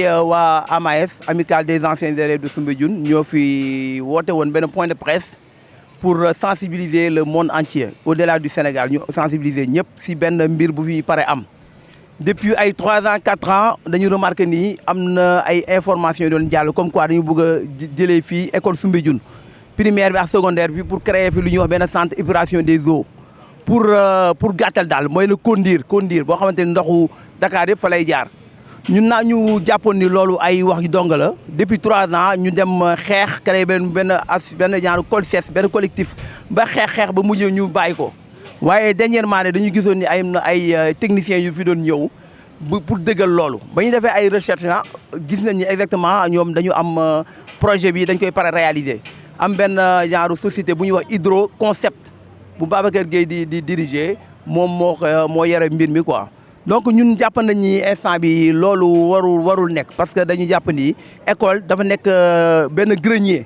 waa AMAS Amicale des anciens élèves de Soumbédioune ñoo fi woote woon benn point de presse pour sensibiliser le monde entier au-delà du Sénégal ñu sensibiliser ñëpp si benn mbir bu fi pare am. Depuis ay 3 ans 4 ans dañu remarqué ni am na ay informations yu doon jàll comme quoi dañu bëgg a jëlee fii école Soumbédioune primaire bi ak secondaire bi pour créer fi lu ñuy wax benn centre épuration des eaux pour gàttal daal mooy le Kondir boo xamante ni ndoxu Dakar yëpp fa lay jaar. ñun naa ñu jàppoon ni loolu ay wax yu dong la depuis 3 ans ñu dem xeex créé benn genre colses benn collectif ba xeex ba mujj ñu bàyyi ko. waaye dernièrement ne dañu gisoon ni ay techniciens yu fi doon ñëw pour dëggal loolu ba ñu defee ay recherche na gis nañ ni exactement ñoom dañu am projet bi dañ koy pare réaliser am benn genre société bu ñuy wax Hydro Concept bu Babacar Gueye di diriger moom moo yore mbir mi quoi. donc ñun jàpp nañ ni instant bi loolu warul nekk parce que dañu jàpp ni école dafa nekk benn grenier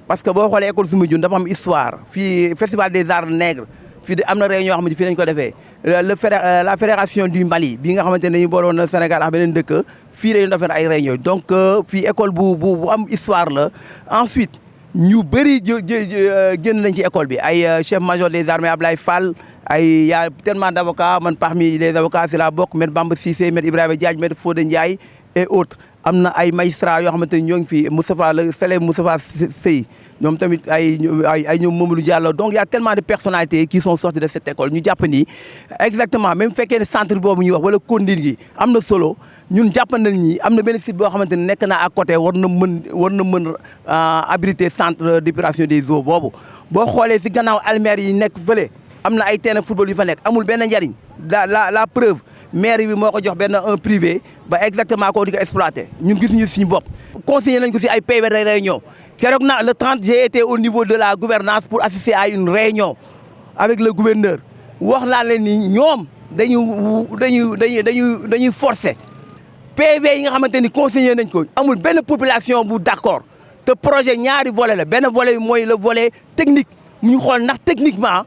parce que boo xoolee école Soumbédioune dafa am histoire fii festival des arts nègres fii am na réunion yoo xamante fii lañ ko defee la fédération du Mali bi nga xamante ne dañu booloon Sénégal ak beneen dëkk fii lañu defee ay réunion donc fii école bu am histoire la. Ensuite ñu bëri génn nañ ci école bi ay chef major des armées Ablaye Fall ay y a tellement d'avocats man parmi les avocats si la bokk maître Bamba Cissé maître Ibrahima Diagne maître Fodé Ndiaye et autres am na ay magistrats yoo xamante ni ñoo ngi fi Moustapha le célèbre Moustapha Sey ñoom tamit ay ñoom Mamadou Diallo donc y a tellement de personnalités qui sont sorties de cette école ñu jàpp ni exactement même fekkee ne centre boobu ñuy wax wala Kondir gi am na solo ñun jàpp nañ ni am na benn site boo xamante ne nekk na à côté war na mën abriter centre d'épuration des eaux boobu boo xoolee si gannaaw almere yi nekk fële am na ay terrain football yu fa nekk amul benn njariñ la preuve maire bi moo ko jox benn un privé ba exactement koo di ko exploité ñun gisuñu suñu bopp. conseillé nañ ko si ay PV de réunion keroog na le 30 j'ai été au niveau de la gouvernance pour assister à une réunion avec le gouverneur wax naa leen ni ñoom dañuy forcer PV yi nga xamante ni conseillé nañ ko amul benn population bu d'accord te projet ñaari volet la benn volet bi mooy le volet technique mu ñu xool ndax techniquement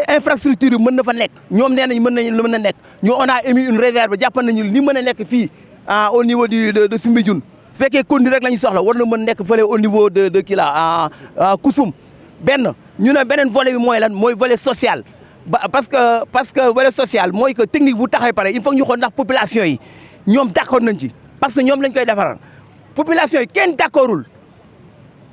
infrastructure yi mën na fa nekk ñoom nee nañ mën na nekk ñu on a émis une réserve jàpp nañu li mën a nekk fii au niveau de Soumbédioune su fekkee Kondir rek la ñu soxla war na mën nekk fële au niveau de kii la Koussoum benn ñu ne beneen volet bi mooy lan mooy volet social parce que volet social mooy que technique bu taxawee pare il faut ñu xool ndax population yi ñoom d'accord nañ ci parce que ñoom lañ koy defaral population yi kenn d'accordul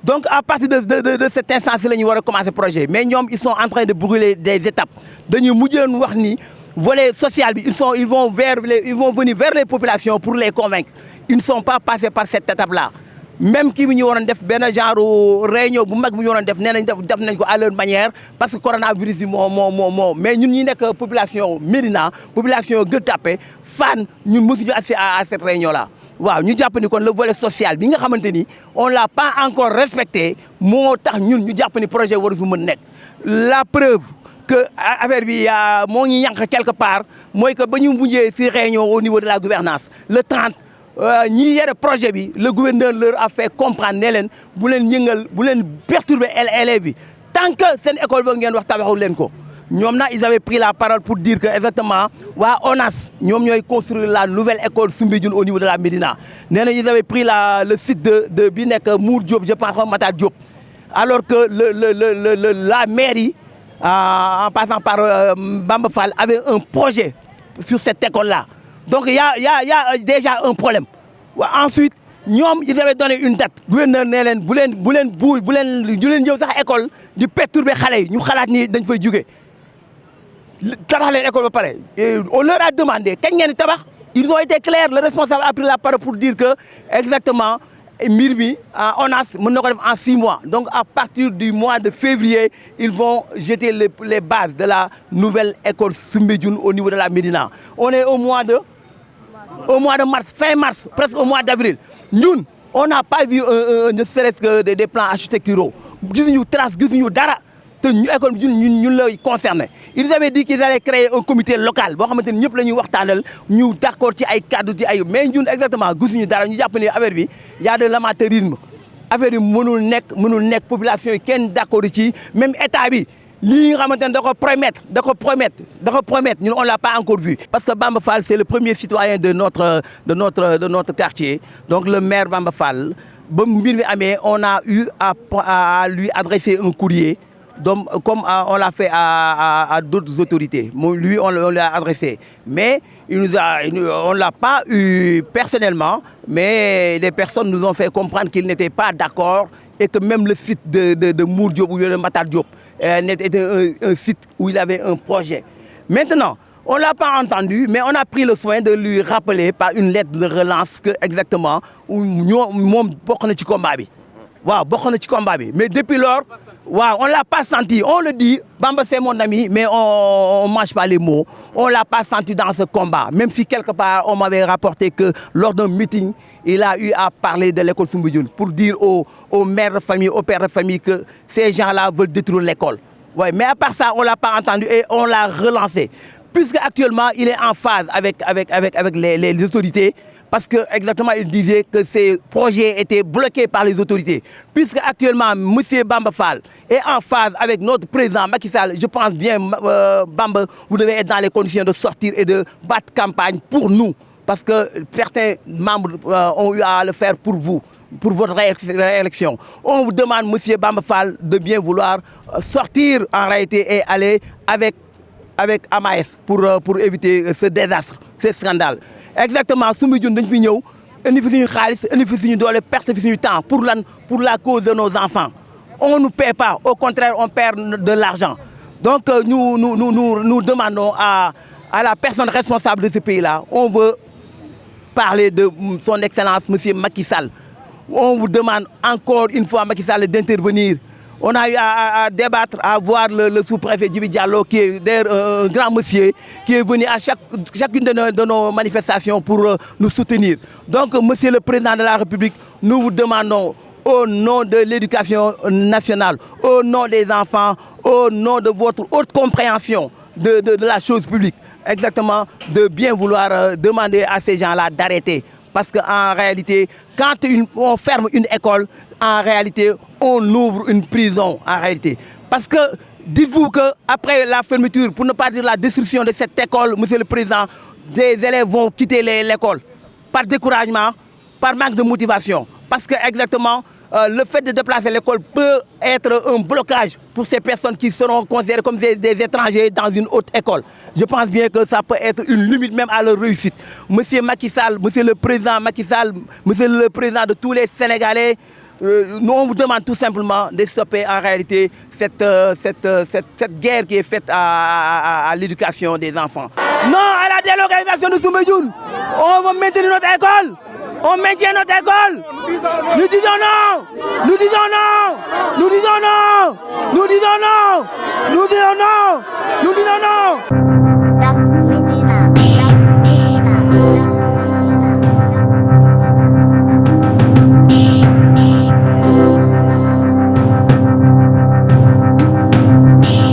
donc à partir de cet instant ci la ñu war a commencer projet mais ñoom ils sont en train de brûler des étapes dañuy mujjeen wax ni volet social bi ils vont venir vers les populations pour les convaincre ils ne sont pas passés par cette étape là même kii bi ñu waroon def benn genre réunion bu mag bu ñu waroon def nee nañ def nañ ko à leur manière parce que coronavirus bi moo mais ñun ñi nekk population Médina population Gueule Tapée Fann ñun mosuñu assister à cette réunion là. waaw ñu jàpp ni kon le volet social bi nga xamante ni on l'a pas encore respecté moo tax ñun ñu jàpp ni projet waru fi mën nekk la preuve que affaire bi moo ngi yànq quelque part mooy que ba ñu mujjee ci réunion au niveau de la gouvernance le 30 ñi yore projet bi le gouverneur leur a fait comprendre ne leen bu leen yëngal bu leen perturber élèves bi tant que seen école ba ngeen wax tabaxul leen ko ñoom nag ils avaient pris la parole pour dire que exactement waa ONAS ñoom ñooy construire la nouvelle école Soumbédioune au niveau de la Médina nee na ils avaient pris le site de bi nekk Mour Diop je pense Matar Diop alors que la mairie en passant par Bamba Fall avait un projet sur cette école là donc y a déjà un problème waaw ensuite ñoom ils avaient donné une date gouverneur nee leen bu leen ñëw sax école di perturber xale yi ñu xalaat ni dañ fay jóge tabax leen école ba pare on leur a demandé kañ ngeen di tabax ils ont été clairs le responsable a pris la parole pour dire que exactement mbir mi ONAS mën na ko def en 6 mois donc à partir du mois de février ils vont jeter les bases de la nouvelle école Soumbédioune au niveau de la Médina on est au mois de mars fin mars presque au mois d'avril ñun on n'a pas vu ne serait-ce que des plans architecturaux gisuñu trace gisuñu dara te ñu école bi ñun lay concerné ils avaient dit qu'ils allaient créer un comité local boo xamante ni ñëpp la ñuy waxtaanal ñu d'accord ci ay cadre ci ay mais ñun exactement gisuñu dara ñu jàpp ne affaire bi y a de l'amateurisme affaire yi mënul nekk population yi kenn d'accord ci même état bi lii nga xamante ne da ko promettre ñun on l'a pas encore vu. Parce que Bamba Fall c'est le premier citoyen de notre quartier donc le maire Bamba Fall ba mbir mi amee on a eu à lui adresser un courrier donc comme on l'a fait à d'autres autorités moom lui on l'a adressé mais on l'a pas eu personnellement mais les personnes nous ont fait comprendre qu'ils n'étaient pas d'accord et que même le site de Mour Diop ou de Matar Diop était un site où il avait un projet. Maintenant, on ne l'a pas entendu, mais on a pris le soin de lui rappeler par une lettre de relance que exactement moom bokk na ci combat bi. Waaw bokk na ci combat bi mais depuis lors waaw on l'a pas senti, on le dit Bamba c'est mon ami mais on mange pas les mots, on l'a pas senti dans ce combat même si quelque part on m'avait rapporté que lors d'un meeting il a eu à parler de l'école Soumbédioune pour dire aux mères de famille, aux pères de famille que ces gens-là veulent détruire l'école. Ouais, mais à part ça, on l'a pas entendu et on l'a relancé. Puisque actuellement, il est en phase avec les autorités parce que exactement il disait que ces projets étaient bloqués par les autorités. Puisque actuellement, monsieur Bamba Fall est en phase avec notre président Macky Sall, je pense bien Bamba, vous devez être dans les conditions de sortir et de battre campagne pour nous. Parce que certains membres ont eu à le faire pour vous, pour votre réélection. On vous demande, monsieur Bamba Fall, de bien vouloir sortir en réalité et aller avec Amaes pour éviter ce désastre, ce scandale. Exactement, Soumbédioune dañ fi ñëw indi fi suñu xaalis indi fi suñu doole perte fi suñu temps pour la cause de nos enfants. On ne paie pas, au contraire, on perd de l'argent. Donc nous demandons à la personne responsable de ce pays-là, on veut parler de son excellence monsieur Macky Sall. On vous demande encore une fois Macky Sall d'intervenir. On a eu à débattre, à voir le sous-préfet Djibi Diallo qui est d'ailleurs un grand monsieur qui est venu à chacune de nos manifestations pour nous soutenir. Donc monsieur le président de la République, nous vous demandons au nom de l'éducation nationale, au nom des enfants, au nom de votre haute compréhension de la chose publique, exactement, de bien vouloir demander à ces gens-là d'arrêter. Parce qu'en réalité, quand on ferme une école, en réalité, on ouvre une prison, en réalité. Parce que, dites-vous qu'après la fermeture, pour ne pas dire la destruction de cette école, monsieur le président, des élèves vont quitter l'école par découragement, par manque de motivation. Parce que, exactement, le fait de déplacer l'école peut être un blocage pour ces personnes qui seront considérées comme des étrangers dans une autre école. Je pense bien que ça peut être une limite même à leur réussite. Monsieur Macky Sall, monsieur le président Macky Sall, monsieur le président de tous les Sénégalais, nous on vous demande tout simplement de stopper en réalité cette guerre qui est faite à l'éducation des enfants. Non à la délocalisation de Soumbédioune. On va maintenir notre école. On maintient notre école. Nous disons non. Nous disons non. Nous disons non. Nous disons non. Nous disons non. Nous disons non.